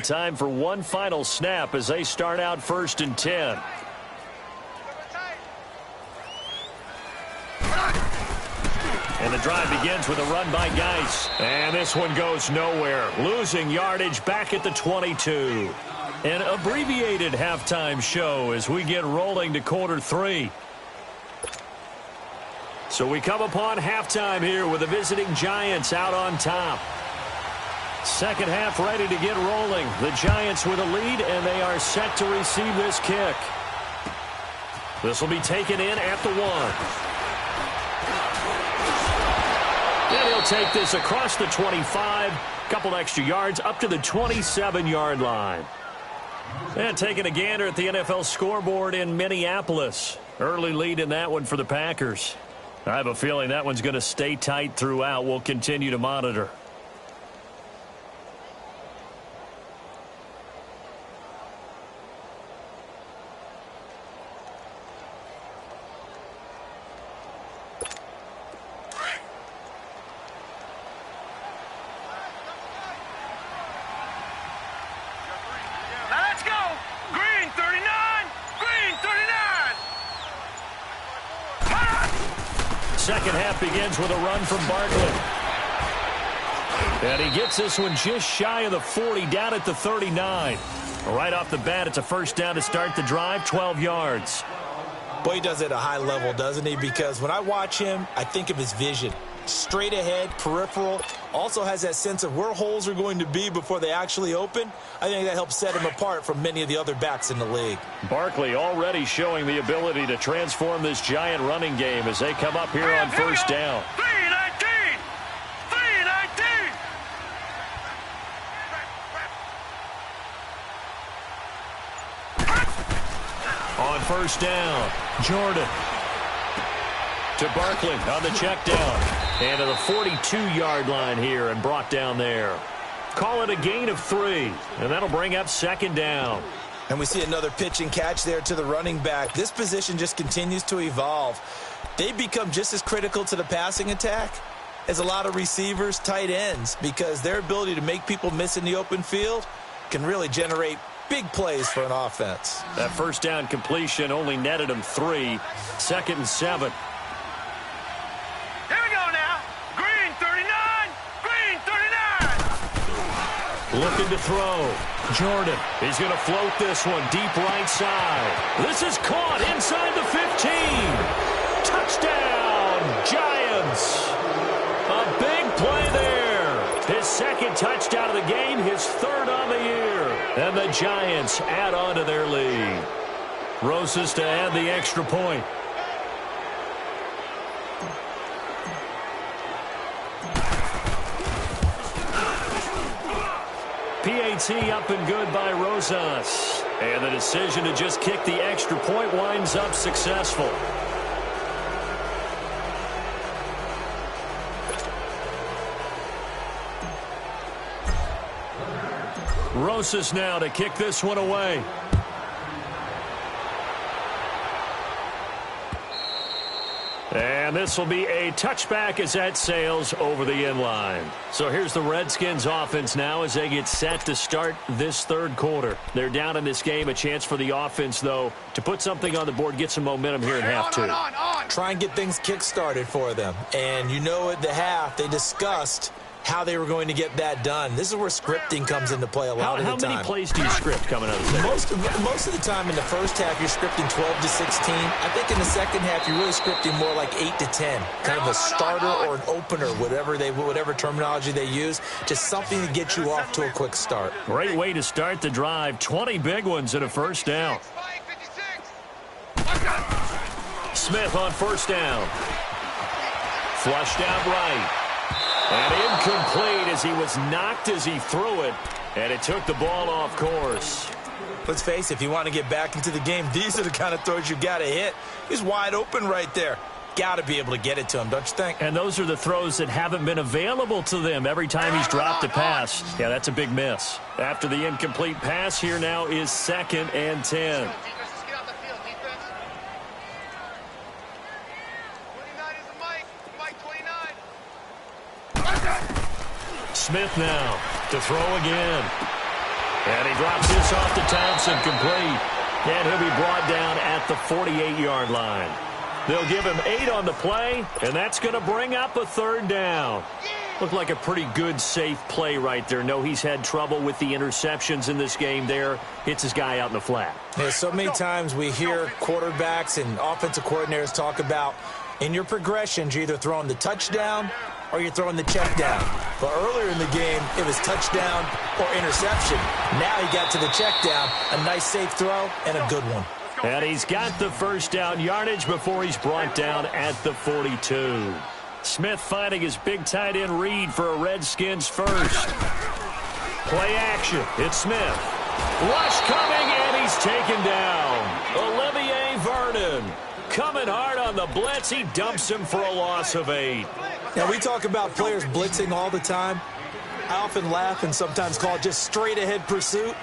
time for one final snap as they start out 1st and 10. And the drive begins with a run by Geis. And this one goes nowhere. Losing yardage back at the 22. An abbreviated halftime show as we get rolling to quarter 3. So we come upon halftime here with the visiting Giants out on top. Second half ready to get rolling. The Giants with a lead, and they are set to receive this kick. This will be taken in at the 1. And he'll take this across the 25, couple extra yards up to the 27-yard line. And taking a gander at the NFL scoreboard in Minneapolis. Early lead in that one for the Packers. I have a feeling that one's going to stay tight throughout. We'll continue to monitor. Second half begins with a run from Barkley. And he gets this one just shy of the 40, down at the 39. Right off the bat, it's a first down to start the drive, 12 yards. Boy, he does it at a high level, doesn't he? Because when I watch him, I think of his vision. Straight ahead, peripheral. Also has that sense of where holes are going to be before they actually open. I think that helps set him apart from many of the other backs in the league. Barkley already showing the ability to transform this Giant running game as they come up here on first down. 3-19! 3-19! On first down, Jordan to Barkley on the check down. And to the 42-yard line here and brought down there. Call it a gain of 3, and that'll bring up second down. And we see another pitch and catch there to the running back. This position just continues to evolve. They become just as critical to the passing attack as a lot of receivers, tight ends, because their ability to make people miss in the open field can really generate big plays for an offense. That first down completion only netted them 3. 2nd and 7. Looking to throw. Jordan. He's going to float this one deep right side. This is caught inside the 15. Touchdown, Giants. A big play there. His second touchdown of the game, his 3rd on the year. And the Giants add on to their lead. Rosas to add the extra point. PAT up and good by Rosas. And the decision to just kick the extra point winds up successful. Rosas now to kick this one away. And this will be a touchback as that sails over the inline. So here's the Redskins offense now as they get set to start this 3rd quarter. They're down in this game. A chance for the offense, though, to put something on the board, get some momentum here in half 2. Try and get things kick-started for them. And you know at the half, they discussed how they were going to get that done. This is where scripting comes into play a lot of the time. How many plays do you script coming out of the second? Most of the time in the first half, you're scripting 12 to 16. I think in the second half, you're really scripting more like 8 to 10. Kind of a starter or an opener, whatever terminology they use. Just something to get you off to a quick start. Great way to start the drive. 20 big ones and a first down. Smith on first down. Flushed out right. And incomplete as he was knocked as he threw it. And it took the ball off course. Let's face it, if you want to get back into the game, these are the kind of throws you got to hit. He's wide open right there. Got to be able to get it to him, don't you think? And those are the throws that haven't been available to them every time he's dropped a pass. Yeah, that's a big miss. After the incomplete pass, here now is 2nd and 10. Smith now to throw again. And he drops this off to Townsend, complete. And he'll be brought down at the 48-yard line. They'll give him 8 on the play, and that's going to bring up a third down. Looked like a pretty good, safe play right there. No, he's had trouble with the interceptions in this game there. Hits his guy out in the flat. Yeah, so many times we hear quarterbacks and offensive coordinators talk about in your progressions, you're either throwing the touchdown or you're throwing the check down. But earlier in the game, it was touchdown or interception. Now he got to the check down, a nice safe throw, and a good one. And he's got the first down yardage before he's brought down at the 42. Smith finding his big tight end Reed for a Redskins first. Play action. It's Smith. Rush coming, and he's taken down. Olivier Vernon coming hard on the blitz. He dumps him for a loss of 8. Now, we talk about players blitzing all the time. I often laugh and sometimes call it just straight-ahead pursuit.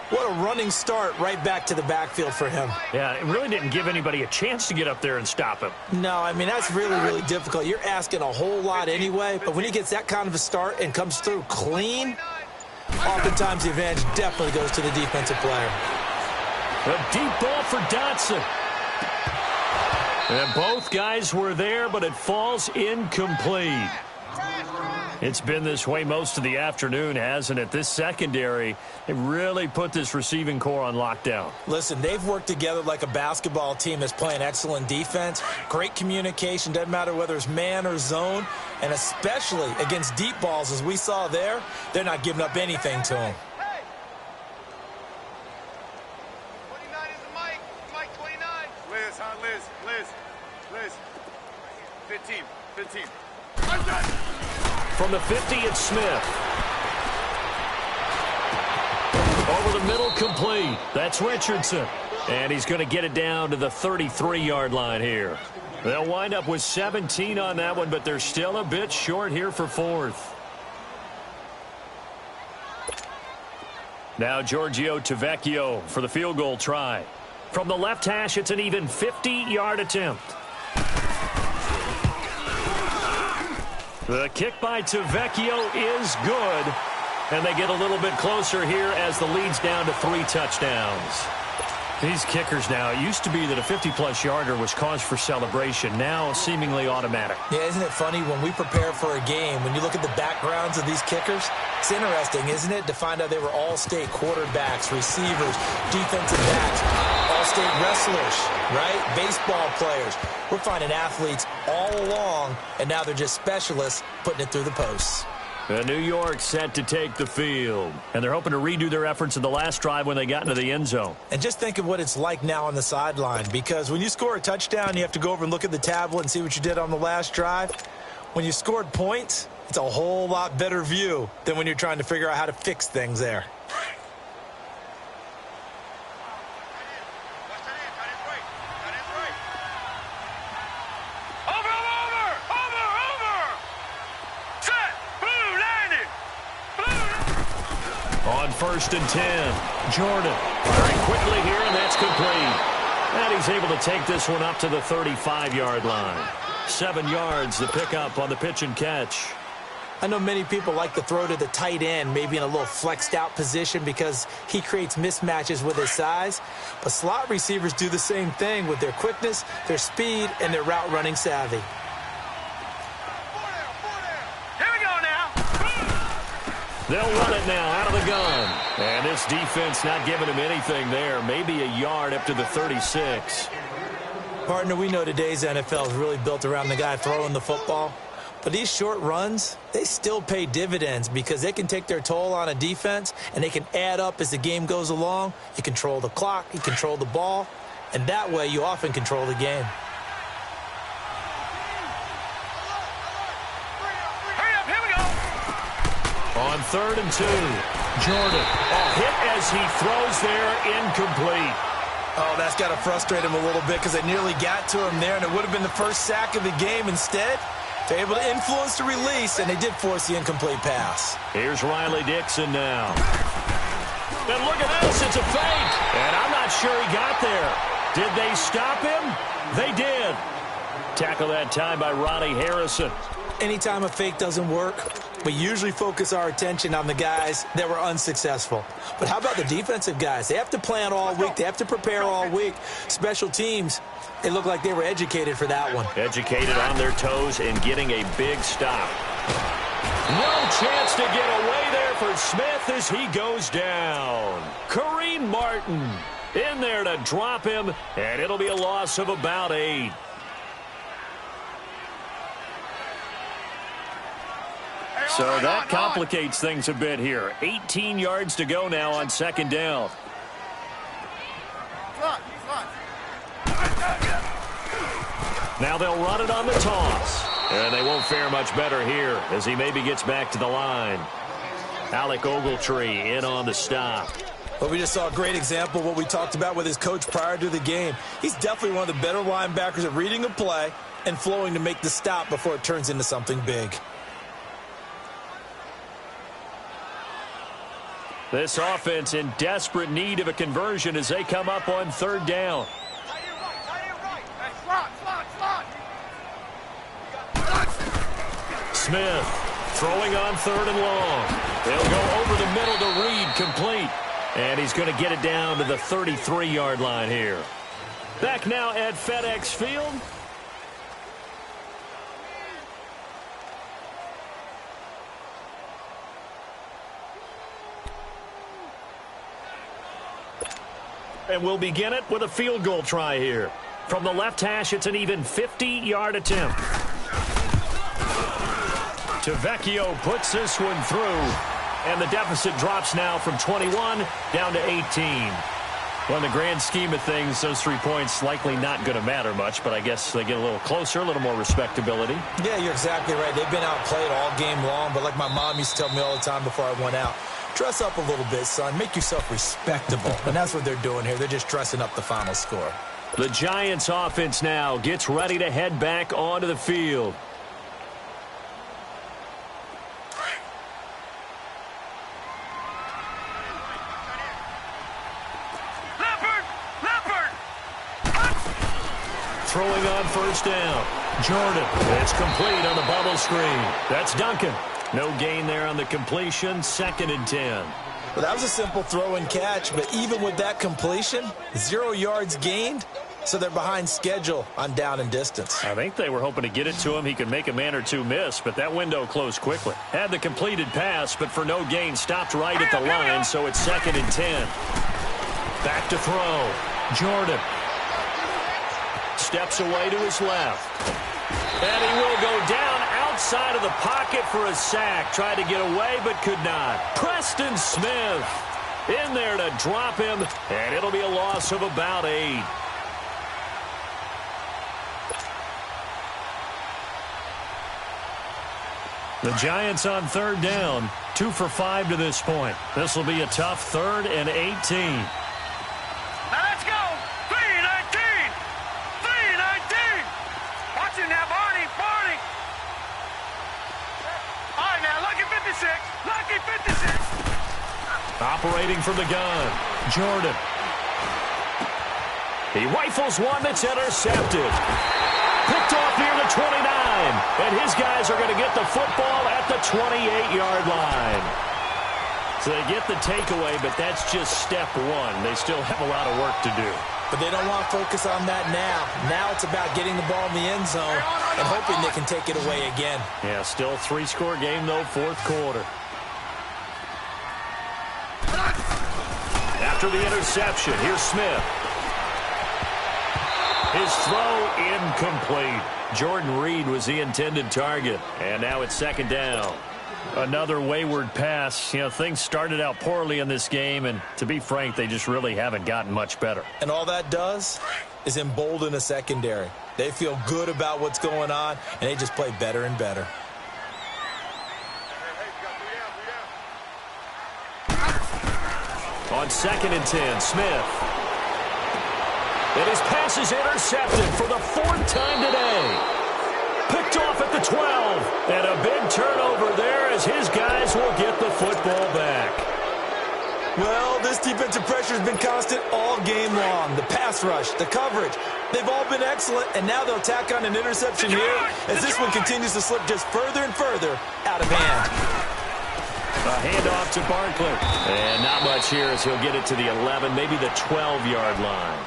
What a running start right back to the backfield for him. Yeah, it really didn't give anybody a chance to get up there and stop him. No, I mean, that's really, really difficult. You're asking a whole lot anyway, but when he gets that kind of a start and comes through clean, oftentimes the advantage definitely goes to the defensive player. A deep ball for Dotson. And both guys were there, but it falls incomplete. It's been this way most of the afternoon, hasn't it? This secondary, they really put this receiving core on lockdown. Listen, they've worked together like a basketball team that's playing excellent defense. Great communication, doesn't matter whether it's man or zone. And especially against deep balls, as we saw there, they're not giving up anything to them. 29 is the mic. Mike 29. Liz, huh? Liz. 15. From the 50, it's Smith. Over the middle, complete. That's Richardson. And he's going to get it down to the 33-yard line here. They'll wind up with 17 on that one, but they're still a bit short here for fourth. Now Giorgio Tavecchio for the field goal try. From the left hash, it's an even 50-yard attempt. The kick by Tavecchio is good, and they get a little bit closer here as the lead's down to 3 touchdowns. These kickers now, it used to be that a 50-plus yarder was cause for celebration, now seemingly automatic. Yeah, isn't it funny when we prepare for a game, when you look at the backgrounds of these kickers, it's interesting, isn't it, to find out they were all-state quarterbacks, receivers, defensive backs, all-state wrestlers, right? Baseball players. We're finding athletes all along, and now they're just specialists putting it through the posts. New York set to take the field, and they're hoping to redo their efforts in the last drive when they got into the end zone. And just think of what it's like now on the sideline, because when you score a touchdown, you have to go over and look at the tablet and see what you did on the last drive. When you scored points, it's a whole lot better view than when you're trying to figure out how to fix things there. First and 10. Jordan very quickly here, and that's complete. And he's able to take this one up to the 35-yard line. 7 yards, the pickup on the pitch and catch. I know many people like to throw to the tight end, maybe in a little flexed out position because he creates mismatches with his size. But slot receivers do the same thing with their quickness, their speed, and their route running savvy. They'll run it now out of the gun. And this defense not giving him anything there. Maybe a yard up to the 36. Partner, we know today's NFL is really built around the guy throwing the football. But these short runs, they still pay dividends because they can take their toll on a defense and they can add up as the game goes along. You control the clock, you control the ball, and that way you often control the game. On 3rd and 2, Jordan. A hit as he throws there, incomplete. Oh, that's got to frustrate him a little bit because they nearly got to him there, and it would have been the first sack of the game. Instead, they're able to influence the release, and they did force the incomplete pass. Here's Riley Dixon now. And look at this, it's a fake. And I'm not sure he got there. Did they stop him? They did. Tackle that time by Ronnie Harrison. Anytime a fake doesn't work, We usually focus our attention on the guys that were unsuccessful. But how about the defensive guys? They have to plan all week. They have to prepare all week. Special teams, it looked like they were educated for that one. Educated on their toes and getting a big stop. No chance to get away there for Smith as he goes down. Kareem Martin in there to drop him, and it'll be a loss of about 8. So that complicates things a bit here. 18 yards to go now on second down. Now they'll run it on the toss. And they won't fare much better here as he maybe gets back to the line. Alec Ogletree in on the stop. Well, we just saw a great example of what we talked about with his coach prior to the game. He's definitely one of the better linebackers at reading a play and flowing to make the stop before it turns into something big. This offense in desperate need of a conversion as they come up on third down. Smith throwing on third and long. They'll go over the middle to Reed, complete. And he's going to get it down to the 33-yard line here. Back now at FedEx Field. And we'll begin it with a field goal try here. From the left hash, it's an even 50-yard attempt. Tavecchio puts this one through, and the deficit drops now from 21 down to 18. Well, in the grand scheme of things, those 3 points likely not going to matter much, but I guess they get a little closer, a little more respectability. Yeah, you're exactly right. They've been outplayed all game long, but like my mom used to tell me all the time before I went out, dress up a little bit, son. Make yourself respectable. And that's what they're doing here. They're just dressing up the final score. The Giants offense now gets ready to head back onto the field. Throwing on first down. Jordan. It's complete on the bubble screen. That's Duncan. No gain there on the completion. 2nd and 10. Well, that was a simple throw and catch, but even with that completion, 0 yards gained, so they're behind schedule on down and distance. I think they were hoping to get it to him. He could make a man or two miss, but that window closed quickly. Had the completed pass, but for no gain, stopped right at the line, so it's 2nd and 10. Back to throw. Jordan. Steps away to his left. And he will go down outside of the pocket for a sack. Tried to get away, but could not. Preston Smith in there to drop him, and it'll be a loss of about 8. The Giants on third down, 2 for 5 to this point. This will be a tough 3rd and 18. Lucky 56. Operating from the gun, Jordan. He rifles one that's intercepted. Picked off near the 29. And his guys are going to get the football at the 28-yard line. So they get the takeaway, but that's just step 1. They still have a lot of work to do. But they don't want to focus on that now. Now it's about getting the ball in the end zone and hoping they can take it away again. Yeah, still 3-score game, though, 4th quarter. After the interception, here's Smith. His throw incomplete. Jordan Reed was the intended target. And now it's 2nd down. Another wayward pass. You know, things started out poorly in this game, and to be frank, they just really haven't gotten much better. And all that does is embolden a secondary. They feel good about what's going on, and they just play better and better. On 2nd and 10, Smith. And his pass is intercepted for the 4th time today. Picked off at the 12. And a big turnover there as his guys will get the football back. Well, this defensive pressure has been constant all game long. The pass rush, the coverage, they've all been excellent, and now they'll tack on an interception here as this one continues to slip just further and further out of hand. A handoff to Barkley. And not much here as he'll get it to the 11, maybe the 12-yard line.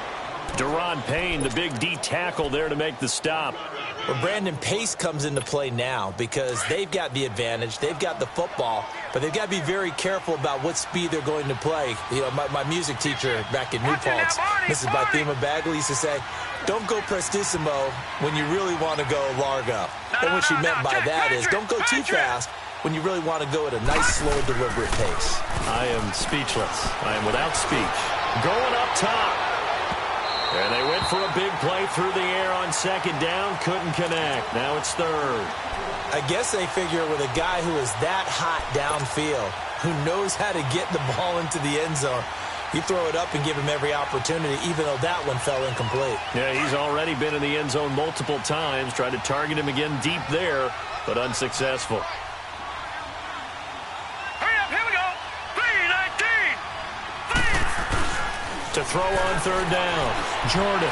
Deron Payne, the big D tackle there to make the stop. Well, Brandon, pace comes into play now because they've got the advantage. They've got the football, but they've got to be very careful about what speed they're going to play. You know, my music teacher back in New Paltz, Mrs. Bythema Bagley, used to say, don't go prestissimo when you really want to go largo. And what she meant by that is don't go too fast when you really want to go at a nice, slow, deliberate pace. I am speechless. I am without speech. Going up top. And they went for a big play through the air on second down. Couldn't connect. Now it's third. I guess they figure with a guy who is that hot downfield, who knows how to get the ball into the end zone, you throw it up and give him every opportunity, even though that one fell incomplete. Yeah, he's already been in the end zone multiple times. Tried to target him again deep there, but unsuccessful. To throw on third down, Jordan.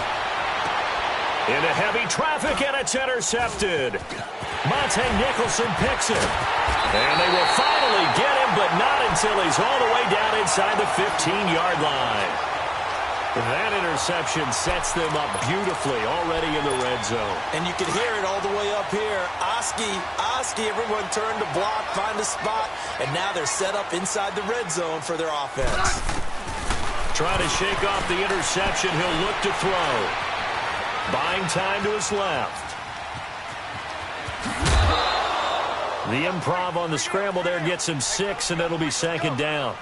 Into heavy traffic, and it's intercepted. Monte Nicholson picks it. And they will finally get him, but not until he's all the way down inside the 15-yard line. That interception sets them up beautifully already in the red zone. And you can hear it all the way up here. Oski, everyone turned to block, find a spot, and now they're set up inside the red zone for their offense. Trying to shake off the interception. He'll look to throw. Buying time to his left. The improv on the scramble there gets him 6, and it'll be second down.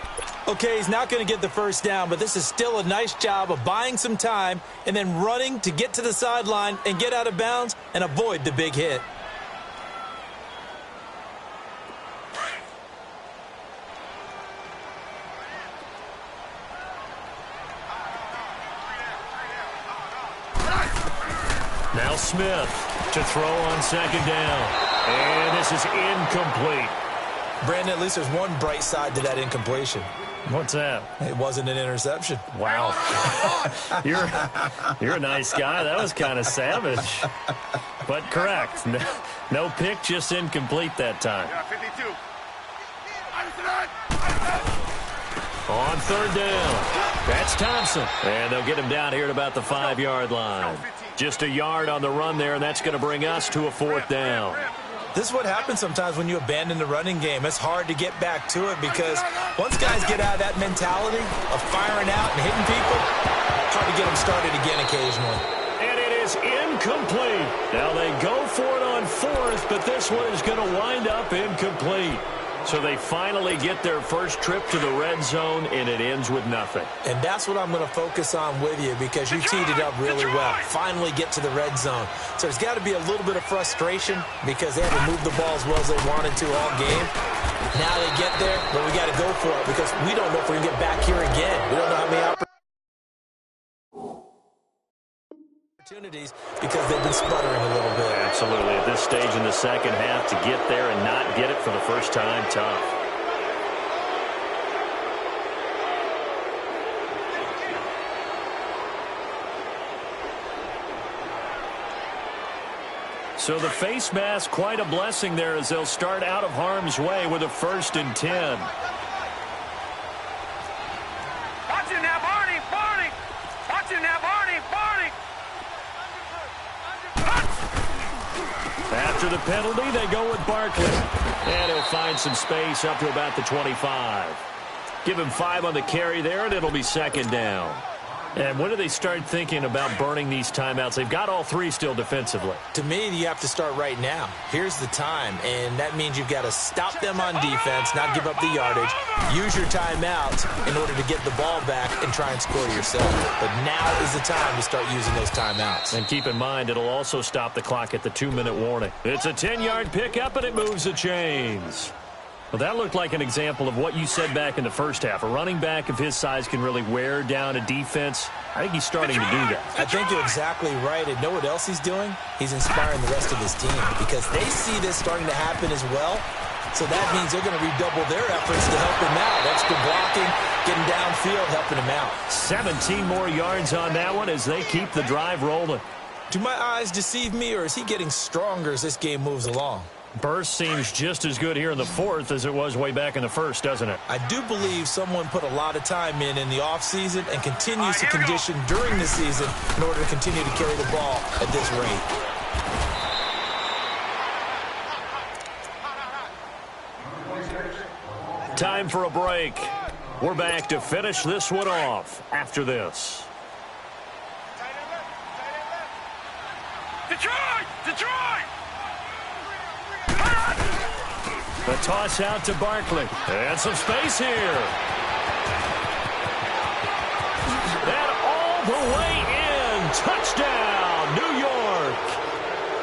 Okay, he's not going to get the first down, but this is still a nice job of buying some time and then running to get to the sideline and get out of bounds and avoid the big hit. Now Smith to throw on second down. And this is incomplete. Brandon, at least there's one bright side to that incompletion. What's that? It wasn't an interception. Wow. You're a nice guy. That was kind of savage. But correct. No pick, just incomplete that time. Yeah, 52. On third down, that's Thompson. And they'll get him down here at about the 5-yard line. Just a yard on the run there, and that's going to bring us to a fourth down. This is what happens sometimes when you abandon the running game. It's hard to get back to it because once guys get out of that mentality of firing out and hitting people, it's hard to get them started again occasionally. And it is incomplete. Now they go for it on fourth, but this one is going to wind up incomplete. So they finally get their first trip to the red zone, and it ends with nothing. And that's what I'm going to focus on with you because you teed it up really well. Finally get to the red zone. So there's got to be a little bit of frustration because they haven't moved the ball as well as they wanted to all game. Now they get there, but we got to go for it because we don't know if we're going to get back here again. We don't know how many opportunities because they've been sputtering a little bit. Absolutely. At this stage in the second half, to get there and not get it for the first time, tough. So the face mask, quite a blessing there as they'll start out of harm's way with a 1st and 10. Watch it now, Barney! Watch it now, Barney! After the penalty, they go with Barkley. And he'll find some space up to about the 25. Give him 5 on the carry there, and it'll be second down. And when do they start thinking about burning these timeouts? They've got all 3 still defensively. To me, you have to start right now. Here's the time, and that means you've got to stop them on defense, not give up the yardage, use your timeouts in order to get the ball back and try and score yourself. But now is the time to start using those timeouts. And keep in mind, it'll also stop the clock at the 2-minute warning. It's a 10-yard pickup, and it moves the chains. Well, that looked like an example of what you said back in the first half. A running back of his size can really wear down a defense. I think he's starting to do that. I think you're exactly right. And know what else he's doing? He's inspiring the rest of his team because they see this starting to happen as well. So that means they're going to redouble their efforts to help him out. Extra blocking, getting downfield, helping him out. 17 more yards on that one as they keep the drive rolling. Do my eyes deceive me, or is he getting stronger as this game moves along? Burst seems just as good here in the fourth as it was way back in the first, doesn't it? I do believe someone put a lot of time in the offseason and continues to condition during the season in order to continue to carry the ball at this rate. Time for a break. We're back to finish this one off after this. Detroit! Detroit! The toss out to Barkley. And some space here. And all the way in. Touchdown, New York.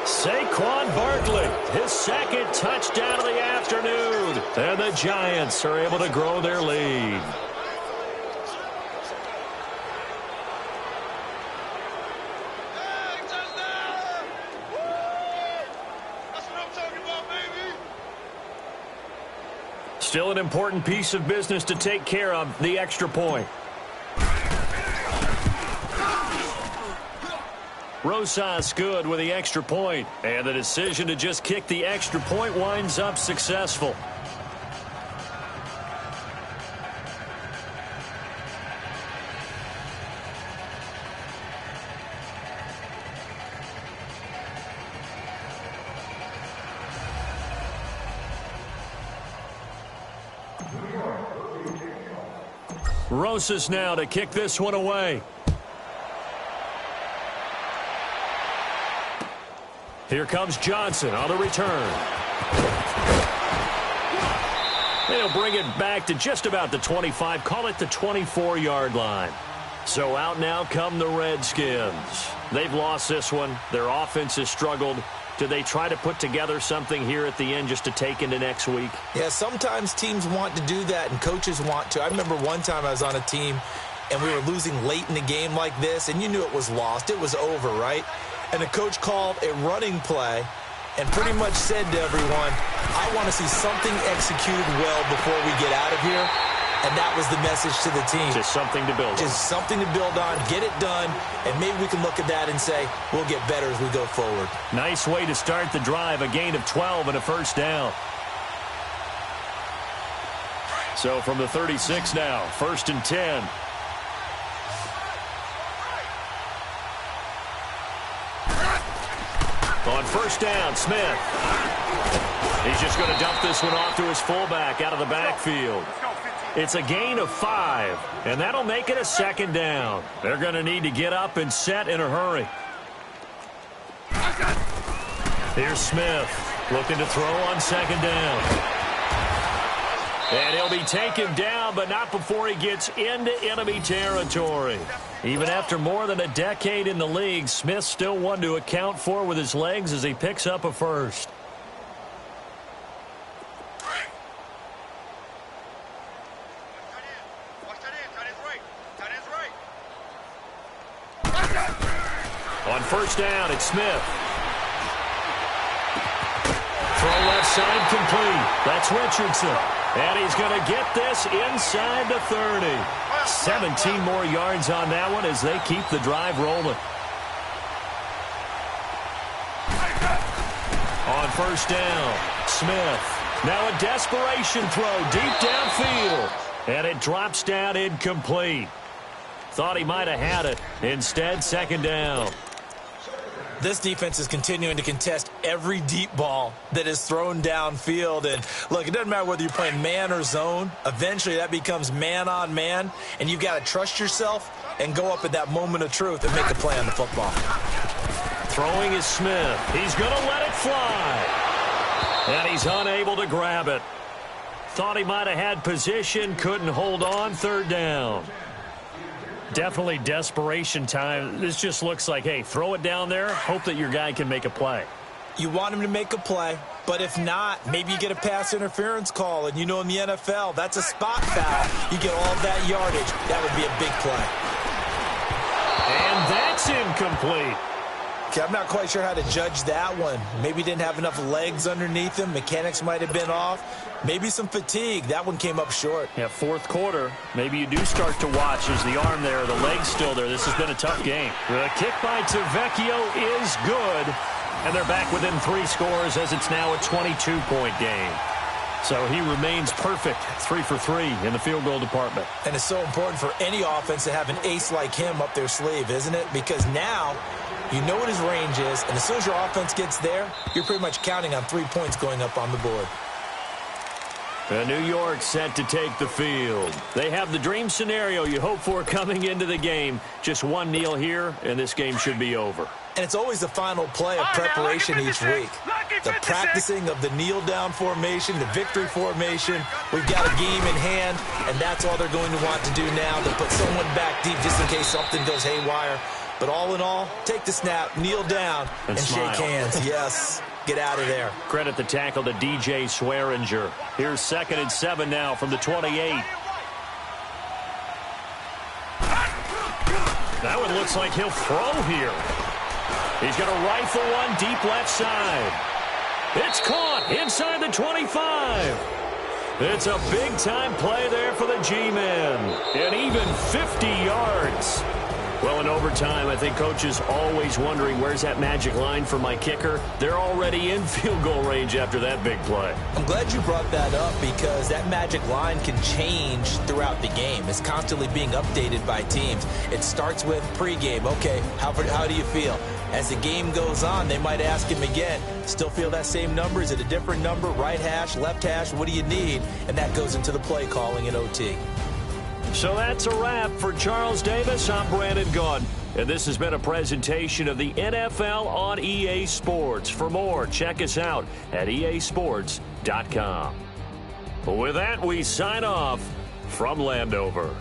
Saquon Barkley, his second touchdown of the afternoon. And the Giants are able to grow their lead. Still an important piece of business to take care of, the extra point. Rosas good with the extra point, and the decision to just kick the extra point winds up successful. Rosas now to kick this one away. Here comes Johnson on the return. They'll bring it back to just about the 25, call it the 24-yard line. So out now come the Redskins. They've lost this one. Their offense has struggled. Do they try to put together something here at the end just to take into next week? Yeah, sometimes teams want to do that and coaches want to. I remember one time I was on a team and we were losing late in the game like this, and you knew it was lost. It was over, right? And the coach called a running play and pretty much said to everyone, I want to see something executed well before we get out of here. And that was the message to the team. Just something to build on. Just something to build on, get it done, and maybe we can look at that and say, we'll get better as we go forward. Nice way to start the drive, a gain of 12 and a first down. So from the 36 now, 1st and 10. On first down, Smith. He's just going to dump this one off to his fullback out of the backfield. It's a gain of 5, and that'll make it a 2nd down. They're going to need to get up and set in a hurry. Here's Smith looking to throw on 2nd down. And he'll be taken down, but not before he gets into enemy territory. Even after more than a decade in the league, Smith still one to account for with his legs as he picks up a first. On first down, it's Smith. Throw left side complete. That's Richardson. And he's going to get this inside the 30. 17 more yards on that one as they keep the drive rolling. On first down, Smith. Now a desperation throw deep downfield. And it drops down incomplete. Thought he might have had it. Instead, 2nd down. This defense is continuing to contest every deep ball that is thrown downfield. And, look, it doesn't matter whether you're playing man or zone. Eventually, that becomes man-on-man, and you've got to trust yourself and go up at that moment of truth and make a play on the football. Throwing is Smith. He's going to let it fly. And he's unable to grab it. Thought he might have had position, couldn't hold on, 3rd down. Definitely desperation time. This just looks like, hey, throw it down there, hope that your guy can make a play. You want him to make a play, but if not, maybe you get a pass interference call, and you know in the NFL, that's a spot foul. You get all of that yardage. That would be a big play. And that's incomplete. Okay, I'm not quite sure how to judge that one. Maybe didn't have enough legs underneath him. Mechanics might have been off. Maybe some fatigue. That one came up short. Yeah, fourth quarter. Maybe you do start to watch as the arm there, the leg's still there. This has been a tough game. The kick by Tavecchio is good. And they're back within 3 scores as it's now a 22-point game. So he remains perfect, 3 for 3 in the field goal department. And it's so important for any offense to have an ace like him up their sleeve, isn't it? Because now you know what his range is, and as soon as your offense gets there, you're pretty much counting on 3 points going up on the board. New York set to take the field. They have the dream scenario you hope for coming into the game. Just one kneel here, and this game should be over. And it's always the final play of preparation each week. The practicing of the kneel-down formation, the victory formation. We've got a game in hand, and that's all they're going to want to do now. They'll put someone back deep just in case something goes haywire. But all in all, take the snap, kneel down, and shake hands. Yes. Get out of there. Credit the tackle to DJ Swearinger. Here's 2nd and 7 now from the 28. That one looks like he'll throw here. He's going to rifle one deep left side. It's caught inside the 25. It's a big-time play there for the G-men. And even 50 yards. Well, in overtime, I think Coach is always wondering, where's that magic line for my kicker? They're already in field goal range after that big play. I'm glad you brought that up because that magic line can change throughout the game. It's constantly being updated by teams. It starts with pregame. Okay, how do you feel? As the game goes on, they might ask him again, still feel that same number? Is it a different number? Right hash, left hash, what do you need? And that goes into the play calling in OT. So that's a wrap for Charles Davis. I'm Brandon Gaudin, and this has been a presentation of the NFL on EA Sports. For more, check us out at easports.com. With that, we sign off from Landover.